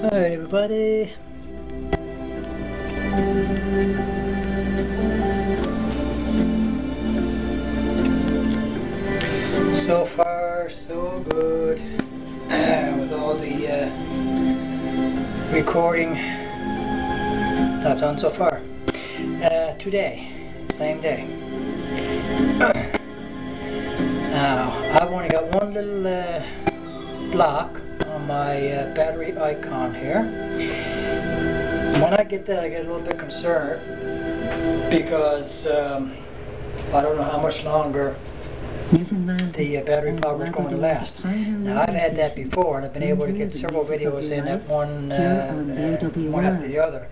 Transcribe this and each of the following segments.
Alright everybody. So far so good with all the recording that I've done so far. Today, same day. Now, I've only got one little block on my battery icon here. When I get that, I get a little bit concerned because I don't know how much longer the battery power is going to last. Now, I've had that before, and I've been able to get several videos in at one after the other,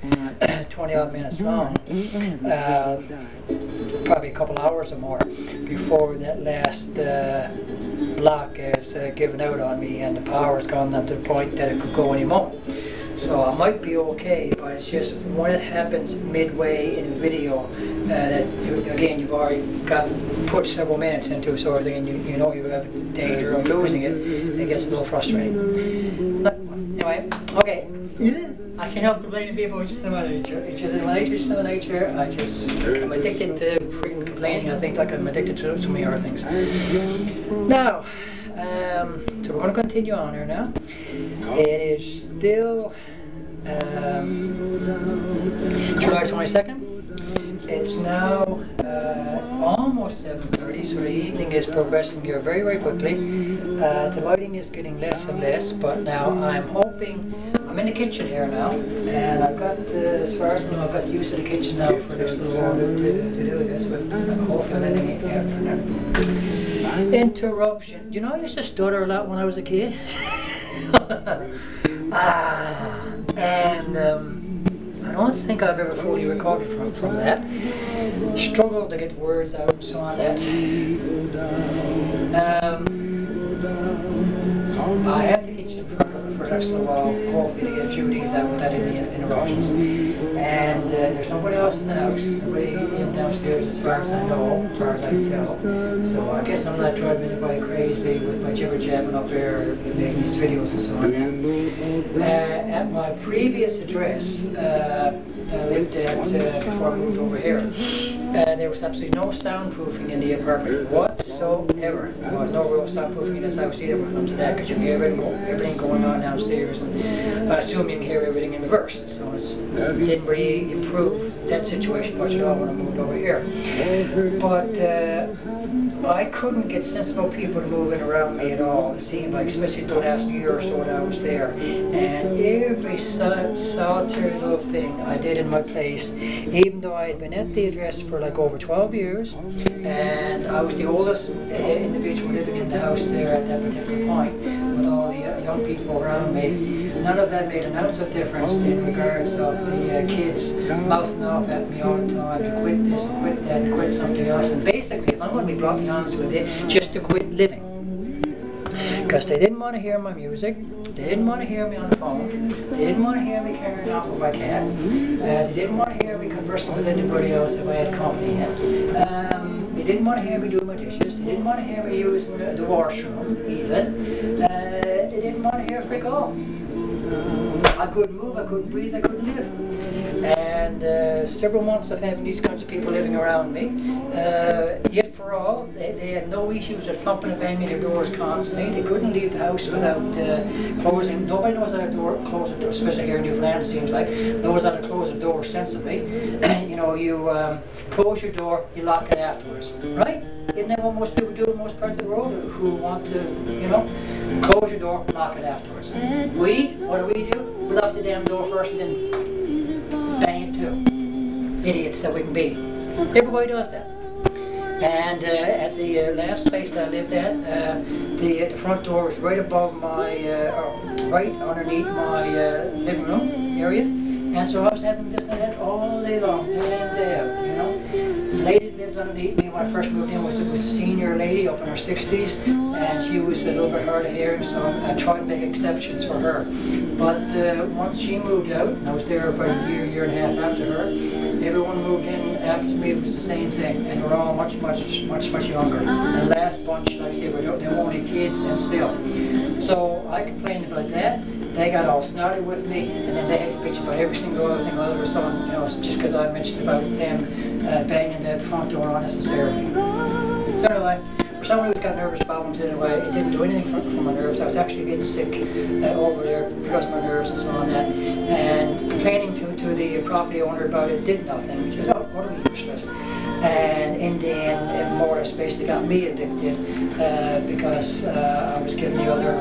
20 odd minutes long, probably a couple hours or more before that last block is given out on me and the power's gone down to the point that it could go any moment. So I might be okay, but it's just when it happens midway in a video that again you've already got put several minutes into sort of thing, and you know you have a danger of losing it. It gets a little frustrating. But anyway, okay. I can't help complaining to people. It's just in my nature. It's just in my nature. It's just in my nature. I'm addicted to freaking complaining. I think like I'm addicted to so many other things. Now, so we're going to continue on here now. It is still July 22nd. It's now almost 7:30, so the evening is progressing here very, very quickly. The lighting is getting less and less, but now I'm hoping, I'm in the kitchen here now, and I've got, as far as I know, I've got the use of the kitchen now for this little while to do this with, hopefully letting it after interruption. Do you know I used to stutter a lot when I was a kid? I don't think I've ever fully recovered from that. Struggled to get words out and so on that. I have the kitchen for the next little while, hopefully to get a few of these out without any interruptions. And there's nobody else in the house, nobody in downstairs as far as I know, as far as I can tell. So I guess I'm not driving anybody crazy with my jibber jabbing up there, making these videos and so on. At my previous address, I lived at before I moved over here, there was absolutely no soundproofing in the apartment whatsoever. There was no real soundproofing in this house either when it comes to that, because you can hear everything going on downstairs, and I assume you can hear everything in reverse. So it didn't really improve that situation much at all when I moved over here. But I couldn't get sensible people to move in around me at all. It seemed like, especially the last year or so that I was there, and every solitary little thing I did in my place, even though I had been at the address for like over 12 years, and I was the oldest individual living in the house there at that particular point, with all the young people around me, none of that made an ounce of difference in regards of the kids mouthing off at me all the time to quit this and quit that and quit something else. And basically, if I'm going to be bluntly honest with you, just to quit living. Because they didn't want to hear my music, they didn't want to hear me on the phone, they didn't want to hear me carrying on with my cat, they didn't want to hear me conversing with anybody else if I had company in. They didn't want to hear me doing my dishes, they didn't want to hear me using the washroom even, they didn't want to hear freak all. I couldn't move, I couldn't breathe, I couldn't live. And several months of having these kinds of people living around me, yet for all, they had no issues of thumping and banging their doors constantly. They couldn't leave the house without closing. Nobody knows how to close a door, especially here in Newfoundland, it seems like. Knows how to close a door sensibly. You know, you close your door, you lock it afterwards, right? Isn't that what most people do in most parts of the world who want to, you know, close your door, lock it afterwards? What do? We lock the damn door first and then bang it too. Idiots that we can be. Everybody does that. And at the last place that I lived at, the front door was right above my, right underneath my living room area. And so I was having this and that all day long, day in, day out, you know. The lady lived underneath me when when I first moved in was a senior lady up in her 60s, and she was a little bit hard of hearing, so I tried to make exceptions for her. But once she moved out, and I was there about a year and a half after her, everyone moved in after me. It was the same thing, and we're all much younger. And last bunch, like I say, they were only kids then still. So I complained about that. They got all snotty with me, and then they had to bitch about every single other thing all of a sudden, you know, just because I mentioned about them banging the front door unnecessarily. So anyway, for someone who's got nervous problems anyway, it didn't do anything for my nerves. I was actually getting sick over there because of my nerves and so on that. And complaining to the property owner about it did nothing. She was utterly useless. And in the end, it more or less basically got me evicted because I was giving the other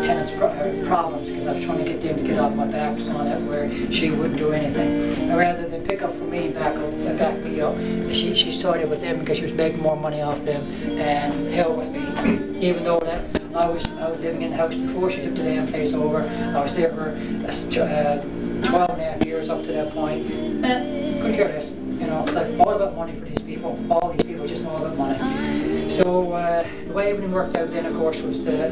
tenants problems because I was trying to get them to get off my back and so on that, where she wouldn't do anything. And rather than pick up for me and back me up, she sided with them because she was making more money off them, and hell with me. Even though that I was living in the house before she took the damn place over. I was there for 12 and a half years up to that point. Couldn't care less. You know, it's like all about money for these people. All these people just all about money. So the way everything worked out then, of course, was that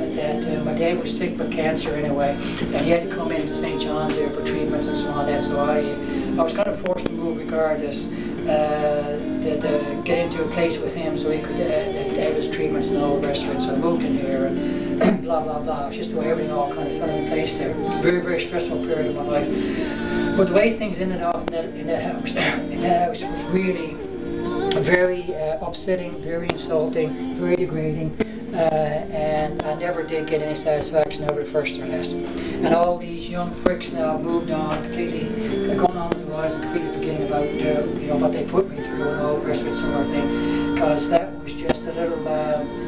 my dad was sick with cancer anyway, and he had to come into St. John's there for treatments and so on. That so I was kind of forced to move regardless to get into a place with him so he could have his treatments and all the rest of it. So I moved in here and blah blah blah. It's just the way everything all kind of fell in place there. Very stressful period of my life. But the way things ended up in that house was really very upsetting, very insulting, very degrading, and I never did get any satisfaction over the first or last. And all these young pricks now moved on completely, going on with their lives and completely forgetting about you know, what they put me through and all the rest of it, sort of thing, because that was just a little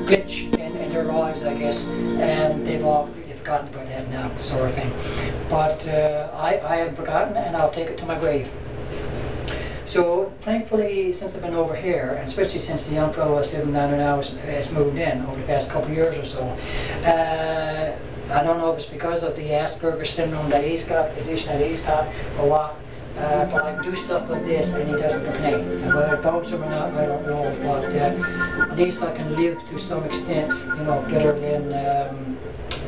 glitch in their lives, I guess, and they've all completely forgotten about that now, sort of thing. But I haven't forgotten, and I'll take it to my grave. So thankfully, since I've been over here, and especially since the young fellow that's living down there now has moved in over the past couple of years or so, I don't know if it's because of the Asperger's syndrome that he's got, the condition that he's got, or what, but I do stuff like this and he doesn't complain. And whether it bothers him or not, I don't know, but at least I can live to some extent, you know, better than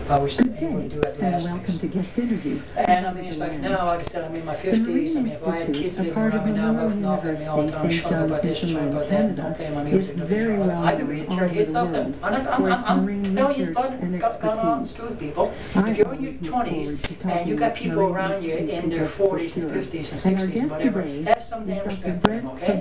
I was able to do at last week. And I mean, it's like now, like I said, I'm in my 50s. I mean, if I had kids living around me now, mouthing off at me all the time, shut up about this, shut up about that, and don't play my music. I'd be ready to tear the heads off them. I'm telling you, it's gone on the truth, people. If you're in your 20s and you got people around you in their 40s and 50s and 60s and whatever, have some damn respect for them, okay?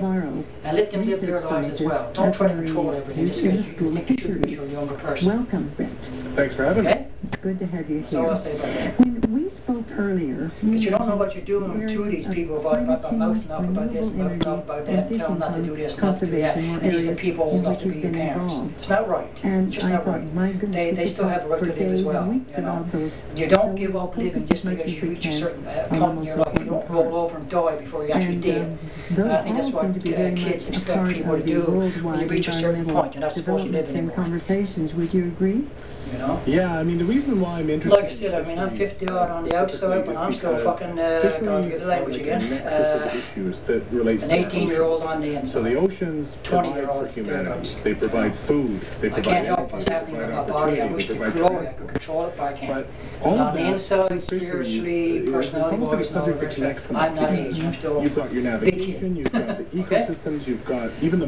And let them live their lives as well. Don't try to control everything just because you think you should because you're a younger person. Welcome, Brett. Thanks for having me. It's good to have you here. That's all I'll say about that. When we spoke earlier, because you don't know what you're doing to these people about mouthing off about this, mouthing off about that, tell them not to do this, not to do that. And these are people old enough to be your parents. It's not right. It's just not right. They still have the right to live as well. You know, you don't give up living just because you reach a certain point in your life. You don't roll over and die before you actually dead. And I think that's what kids expect people to do when you reach a certain point. You're not supposed to live anymore. Conversations, would you agree? You know? Yeah, I mean, the reason why I'm interested... Like I said, I mean, I'm 50 odd on the outside, but I'm still fucking, can't get the language again, an 18-year-old on the inside. So the oceans 20-year-old, for humanity. They provide food, they provide... I can't help what's happening with my body. I wish to grow it, I could control it, but I can't. But on the inside, spiritually, personality-wise, and all the rest of it, I'm not aged, I'm still you've got your navigation, you've got the ecosystems, you've got even the...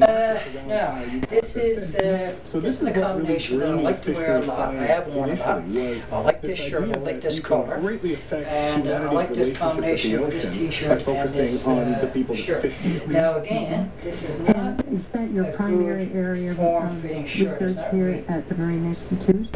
Now, this is a combination that I like to wear a lot. I have worn a lot. I like this shirt, I like this color, and I like this combination with this t-shirt and this shirt. Now again, this is not Is that your primary area of form-fitting shirt, is research that here right? at the Marine Institute?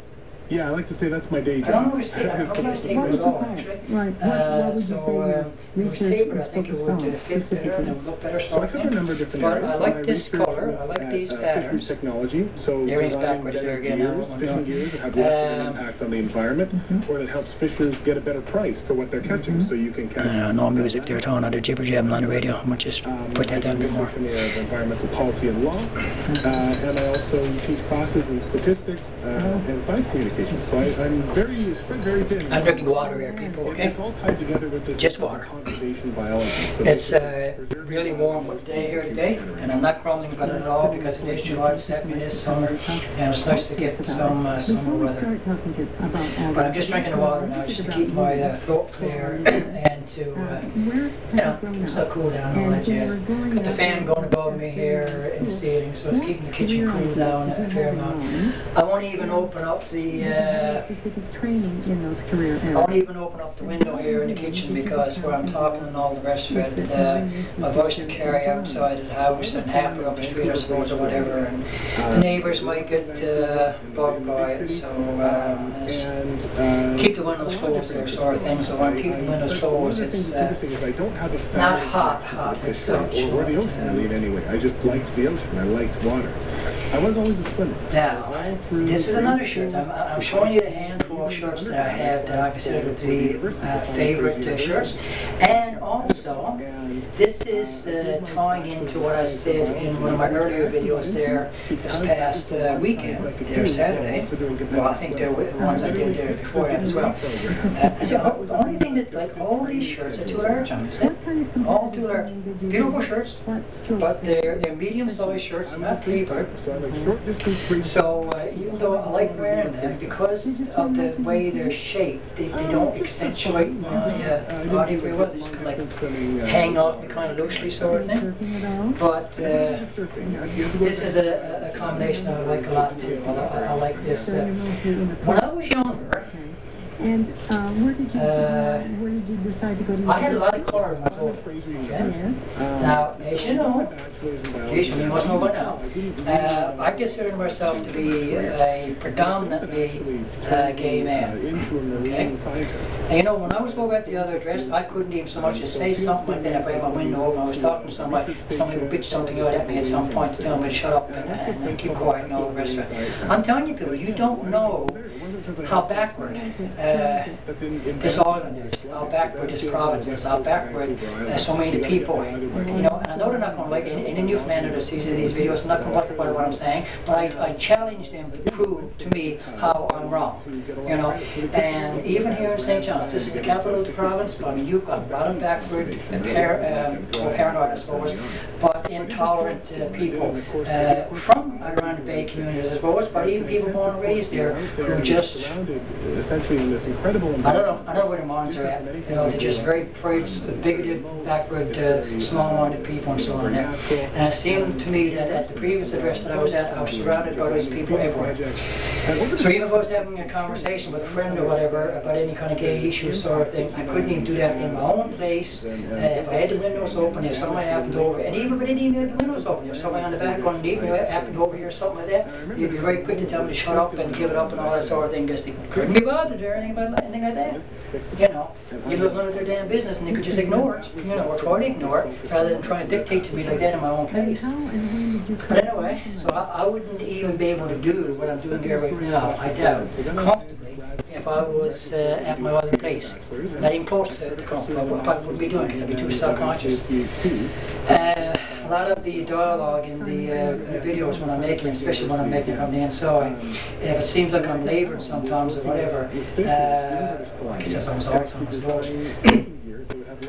Yeah, I like to say that's my day job. I don't know if it's tapered. I don't think it's tapered at all, actually. Right. What would you say If it was tapered, I think it would fit better and it would look better. So I cover a number of different But areas. I like this color. I like these patterns. Technology. So Everything's backwards there again. fishing gears that have less of an impact on the environment, or that helps fishers get a better price for what they're catching, so you can catch. No music there, Tony. I do jibber jabbing on the radio. I'm going to just put that down a bit more. In the area of environmental policy and law, and I also teach classes in statistics and science communication. location. So I'm very spread very thin. I'm drinking water here, people, okay? It's all tied together with this Just water. conservation biology. So It's really warm day here today, and I'm not grumbling about it at all because it is July the 2nd, it is summer, and it's nice to get some summer weather. But I'm just drinking the water now just to keep my throat clear and to, keep myself cool down and all that jazz. Got the fan going above me here in the ceiling, so it's keeping the kitchen cool down a fair amount. I won't even open up the window here in the kitchen because where I'm talking and all the rest of it, my voice will carry outside of the house and happen up the street, I suppose, or whatever, and the neighbours might get bugged by it, so keep the windows closed there, sort of thing. So when I keep the windows closed, it's not hot as such. Or the ocean really in any way. I just liked the ocean. I liked water. I was always a swimmer. Now, this is another shirt. I'm showing you a handful of shirts that I have that I consider to be favorite shirts. And also, this is tying into what I said in one of my earlier videos there this past weekend, there Saturday. Well, I think there were ones I did there before that as well. I said, the only thing that, like, all these shirts are too large on me. All too large. Beautiful shirts, but they're medium-sized shirts, they're not three-part. So even though I like wearing them, because of the way they're shaped, they don't accentuate my body very well. They just kind of like hang off me kind of loosely, sort of thing. But this is a combination I like a lot too. I like this. When I was younger, and where did you decide to go to? I had a lot of color in my clothes. Okay? Now, as you know, you must know by now, I consider myself to be a predominantly gay man. Okay? And you know, when I was over at the other address, I couldn't even so much as say something like that if I had my window open. I was talking to somebody would bitch something out at me at some point to tell me to shut up and keep quiet and all the rest of it. I'm telling you people, you don't know how backward this island is, how backward this province is, how backward so many people, you know, and I know they're not going to like it, and in Newfoundland that sees these videos, they're not going to like what I'm saying, but I challenge them to prove to me how I'm wrong, you know, and even here in St. John's, this is the capital of the province, but I mean, you've got a lot of backward, paranoid I suppose, but intolerant people from around the Bay communities I suppose, but even people born and raised there who just essentially in this incredible I don't know where their minds are at. You know, they're just very bigoted, backward, small-minded people and so on. And it seemed to me that at the previous address that I was at, I was surrounded by those people everywhere. So even if I was having a conversation with a friend or whatever about any kind of gay issue sort of thing, I couldn't even do that in my own place. If I had the windows open, if somebody happened over, and even if I didn't even have the windows open, if somebody on the back underneath me happened over here or something like that, they'd be very quick to tell me to shut up and give it up and all that sort of thing, because they couldn't be bothered or anything like that. You know, it was none of their damn business and they could just ignore it, you know, or try to ignore it, rather than trying to dictate to me like that in my own place. But anyway, so I wouldn't even be able to do what I'm doing here right now, I doubt, comfortably, if I was at my other place. Not even close to comfortable, I probably wouldn't be doing it because I'd be too self-conscious. A lot of the dialogue in the videos when I'm making them, especially when I'm making from the inside, if it seems like I'm laboured sometimes or whatever, I guess that's almost all the time I suppose.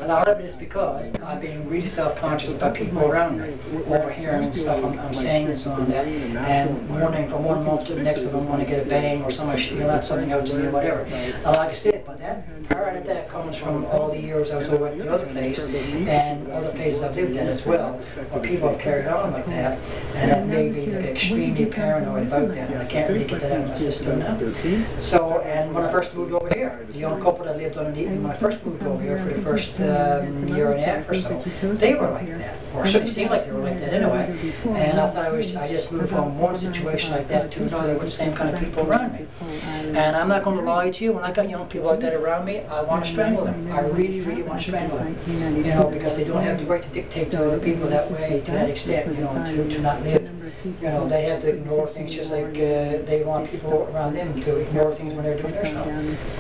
A lot of it is because I'm being really self-conscious about people around me, overhearing stuff I'm saying and so on that, and wondering from one moment to the next if I'm going to get a bang or somebody let something out to me or whatever. And like I said, but that part of that comes from all the years I was over at the other place and other places I've lived in as well, where people have carried on like that, and that made me like, extremely paranoid about that, and I can't really get that out of my system now. So, and when I first moved over here, the young couple that lived underneath me when I first moved over here for the first year and a half or so, they were like that, or certainly seemed like they were like that anyway. And I thought I just moved from one situation like that to another with the same kind of people around me. And I'm not going to lie to you, when I got young people like that around me, I want to strangle them. I really, really want to strangle them. You know, because they don't have the right to dictate to other people that way, to that extent, you know, to not live you know, they have to ignore things just like they want people around them to ignore things when they're doing their stuff.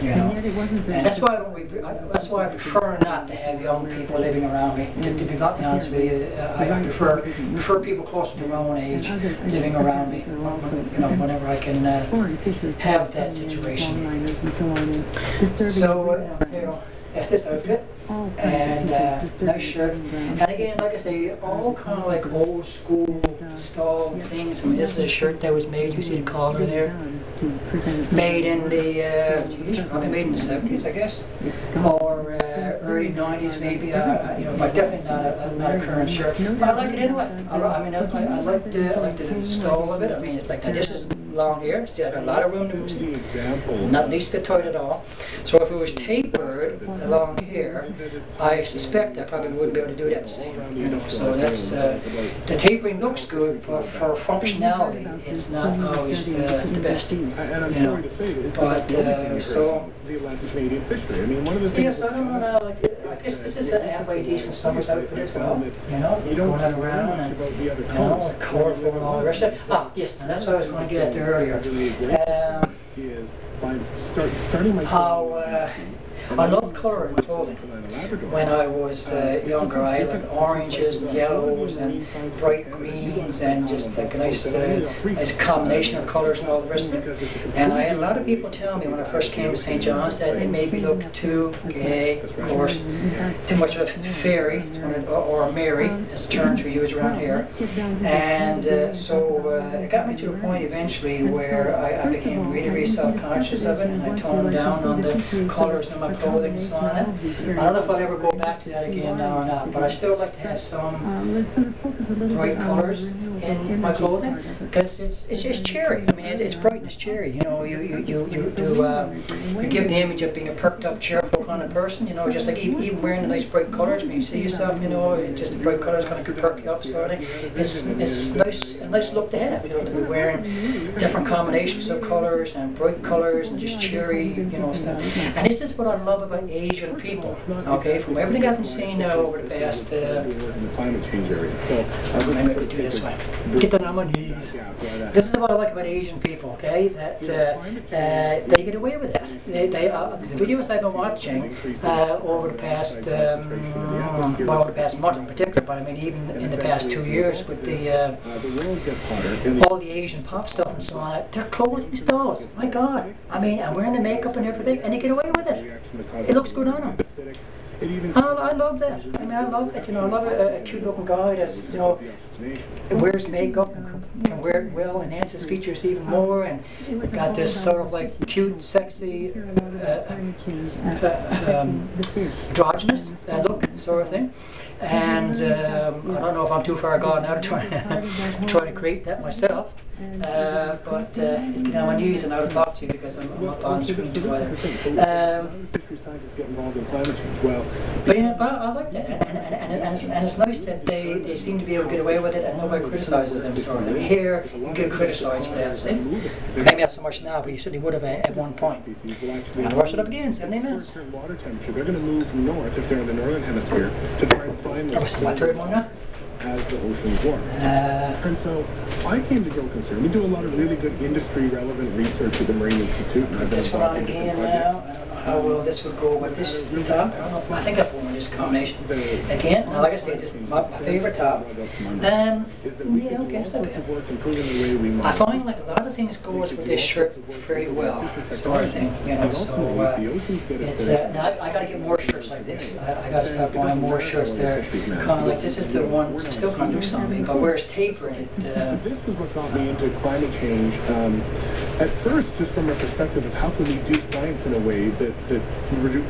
You know, and that's why I prefer not to have young people living around me. To be bluntly honest with you, I prefer people closer to my own age living around me. You know, whenever I can have that situation. So you know, that's this outfit. And nice shirt. And again, like I say, all kind of like old school style things. I mean, this is a shirt that was made, you see the collar there, made in the, geez, probably made in the 70s, I guess, or early 90s maybe, you know, but definitely not a current shirt. But I like it anyway. I like the style of it. I mean, it's like that. This is long hair, still have a lot of room to move, not least bit tight at all. So if it was tapered, the long hair, I suspect I probably wouldn't be able to do that same, you know. So that's the tapering looks good, but for functionality, it's not always the best, you know. But so yes, I don't know. Like, I guess this is a halfway decent summer's outfit as well, you know. Going out around and you know, colorful and all the rest of it. Ah, yes, now that's what I was going to get at there earlier. How I love colour in clothing. When I was younger, I had like oranges and yellows and bright greens and just like a nice combination of colours and all the rest of it. And I had a lot of people tell me when I first came to St. John's that it made me look too gay, of course, too much of a fairy, or a Mary, as the terms we use around here. And so it got me to a point eventually where I became really, really self-conscious of it, and I toned down on the colours in my clothing and so on. I don't know if I'll ever go back to that again now or not, but I still like to have some bright colours in my clothing because it's just cheery. I mean, it's bright and it's cheery. You know, you give the image of being a perked up, cheerful kind of person. You know, just like even wearing the nice bright colours, when you see yourself, you know, just the bright colours kind of perk you up, sort of thing. It's a nice look to have. You know, to be wearing different combinations of colours and bright colours and just cheery, you know, stuff. And this is what I love about Asian people. Okay, from everything I've been seeing now over the past, maybe I could do this way. Get down on my knees. This is what I like about Asian people. Okay, that they get away with that. The videos I've been watching over the past, well, over the past month in particular, but I mean even in the past 2 years with the all the Asian pop stuff and so on, their clothing styles. My God, I mean, and wearing the makeup and everything, and they get away with it. It looks good on them. I love that. I mean, I love that. You know, I love a cute-looking guy that's, you know, wears makeup and can wear it well, enhance his features even more, and got this sort of like cute, sexy, androgynous look, sort of thing. And I don't know if I'm too far gone now to try to create that myself. But get on my knees and I'll talk to you because I'm up on the screen together. But you know, but I like that, and it's nice that they seem to be able to get away with it and nobody criticizes them. Sort of. I mean, here you get criticised for that, see? Maybe not so much now, but you certainly would have at one point. I'm gonna wash it up again, 70 minutes. Water temperature. They're going to move north if they're in the northern hemisphere to try and find. Oh, this is my third one now. As the oceans warm. And so I came to grow concern. We do a lot of really good industry-relevant research at the Marine Institute. And I've this one on again now. I don't know how well this would go with this top. I don't know. I think I've worn this combination again. Now, like I said, this is my favorite top. Yeah, okay, it's not bad. I find like a lot of things goes with this shirt fairly well, sort of thing. You know, so it's now I got to get more shirts like this. I got to start buying more shirts there. Kind of like this is the one. Still can't do something, but where it's tapering, this is what got me into climate change. At first, just from a perspective of how can we do science in a way that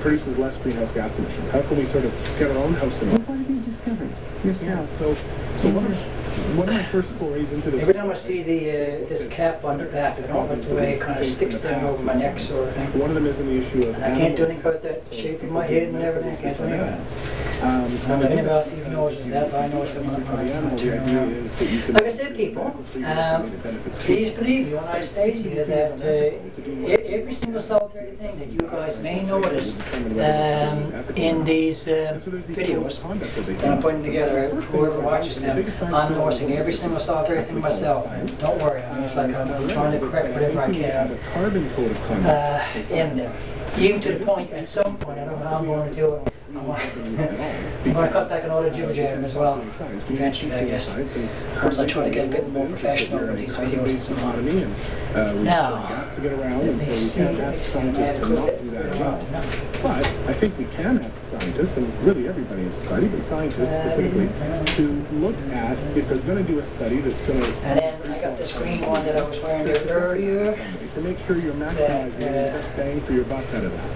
produces less greenhouse gas emissions? How can we sort of get our own house in order? What have you discovered yourself? Yeah, so one of my first forays into this. Every time I see this cap on the back, I don't like the way it kind of sticks down over my neck, sort of thing. One of them is in the issue of. And I can't do anything about that shape of my head and everything. I can't do anything about it. I don't know if anybody else even notices that, but I notice it when I'm turning around. Like I said, people, please believe me when I say to you that every single solitary thing that you guys may notice in these videos that I'm putting together, whoever watches them, I'm noticing every single solitary thing myself. Don't worry, I mean, it's like I'm trying to correct whatever I can in them. Even to the point, at some point, I don't know how I'm going to do it. I'm going to cut back on all the jibber jabbing as well, eventually, I guess. Once I try to get a bit more professional with these videos and so on. Now, let me see. But I think we can ask scientists, and really everybody in society, but scientists specifically, to look at if they're going to do a study that's going to... And then I got this green one that I was wearing there earlier. To make sure you're maximizing the best bang for your buck out of that.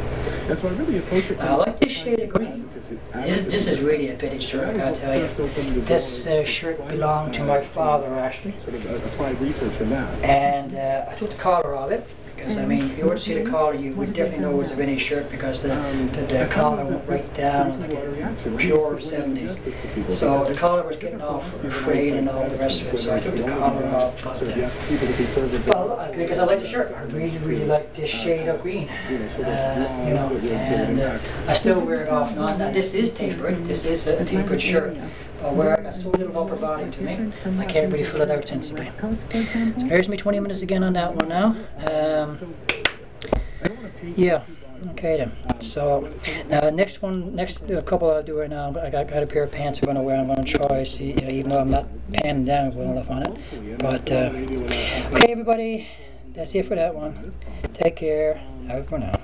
And so I really approach it... I like this shade of green. This is really a vintage shirt, I gotta tell you. This shirt belonged to my father, actually. Sort of applied research in that. And I took the collar of it. Because, I mean, if you were to see the collar, you would definitely know it's a vintage shirt because the collar went right down like a pure 70s. So the collar was getting all frayed and all the rest of it, so I took the collar off. But, well, because I like the shirt. I really, really like this shade of green. You know, and I still wear it off. Now, this is tapered. This is a tapered shirt. But where I got so little upper body to me, I can't really fill it out sensibly. So there's me 20 minutes again on that one now. Yeah, okay then. So now next couple I'll do right now, I got a pair of pants I'm going to wear. I'm going to try, see, you know, even though I'm not panning down well enough on it. But okay everybody, that's it for that one. Take care. Out for now.